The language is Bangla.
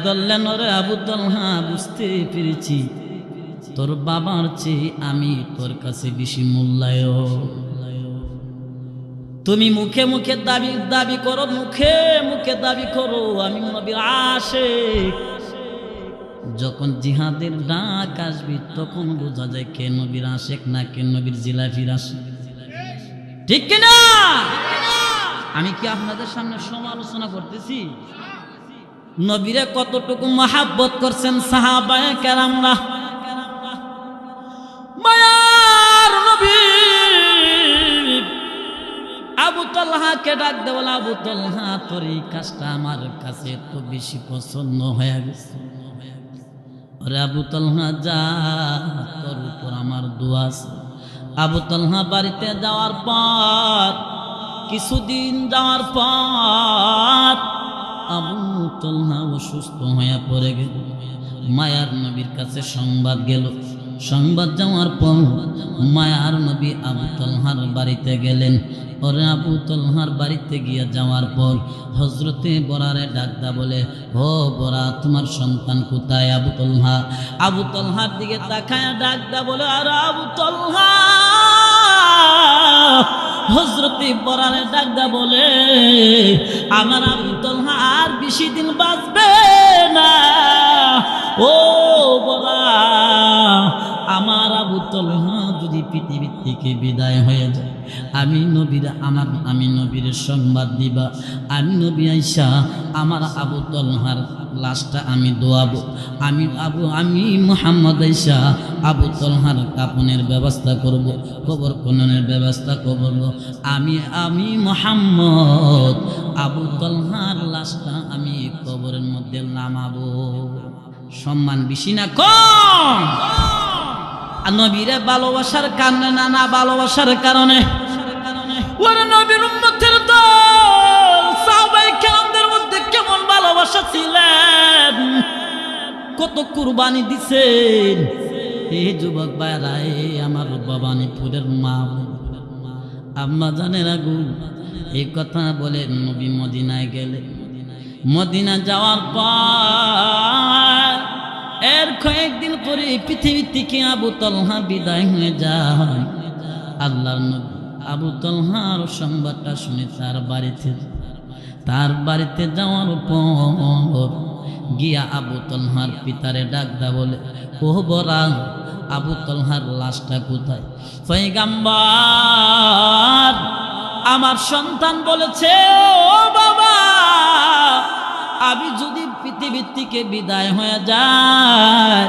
ধরলেন, ওরে আবু তালহা, বুঝতে পেরেছি তোর বাবার চেয়ে আমি তোর কাছে বেশি মূল্যায়ন। তুমি মুখে মুখে দাবি করো, মুখে মুখে দাবি করো আমি নবীর আশিক, যখন জিহাদের ডাক আসবে তখন বোঝা যায় কে নবীর আশিক না কে নবীর জিলাফির আশিক। ঠিক কিনা? আমি কি আপনাদের সামনে সমালোচনা করতেছি? নবীরে কতটুকু মহাব্বত করছেন সাহাবায়ে কেরামরা। মায়ার নবী আবু তালহাকে ডাক দে, বলে আবু তালহা, তোর এই কাজটা আমার কাছে তো বেশি পছন্দ হয়ে গেছে। আরে আবু তালহা, যা, তোর উপর আমার দোয়া আছে। আবু তালহা বাড়িতে যাওয়ার পর, কিছুদিন যাওয়ার পর আবু তালহা অসুস্থ হয়ে পড়ে গেল। মায়ার নবীর কাছে সংবাদ গেল। সংবাদ যাওয়ার পর মায়ার নবী আবু তালহার বাড়িতে গেলেন। ওরে আবু তালহার বাড়িতে গিয়ে যাওয়ার পর হযরতে বরারে ডাকদা বলে, ও বরা, তোমার সন্তান কোথায়? আবু তালহার দিকে তাকায় ডাকদা বলে, আরে আবু তালহা। হযরতে বরারে ডাকদা বলে, আমার আবু তালহা আর বেশি দিন বাঁচবে না। ও বরা, আমার আবু তালহা যদি পৃথিবীর থেকে বিদায় হয়ে যায়, আমি নবীর সংবাদ দিবা। আমি নবী আইসা আমার আবু তালহার লাশটা আমি দোয়াবো। আমি মুহাম্মদ আইসা আবু তালহার কাফনের ব্যবস্থা করব, কবর খননের ব্যবস্থা করব। আমি মুহাম্মদ আবু তালহার লাশটা আমি কবরের মধ্যে নামাবো। সম্মান বেশি না কম? নবীরে ভালোবাসার কারণে না ভালোবাসার কারণে? ওরে নবীর উম্মতের দল সাহাবায়ে কেরামদের মধ্যে কেমন ভালোবাসা ছিলেন, কত কুরবানি দিছেন। এই যুবক ভাইরা, আমার ভবানীপুরের মা আম্মা জানের আগু, এই কথা বলে নবী মদিনায় গেলেন। মদিনা যাওয়ার পর এর কয়েকদিন পরে পৃথিবী থেকে আবু তালহা বিদায় হয়ে যায়। আল্লাহর নবী আবু তালহার সংবাদটা শুনে তার বাড়িতে যাওয়ার পর গিয়া আবু তালহার পিতারে ডাকদা বলে, ও বরা, আবু তালহার লাশটা কোথায়? পয়গাম্বর, আমার সন্তান বলেছে, ও বাবা, আমি যদি পৃথিবীর থেকে বিদায় হয়ে যায়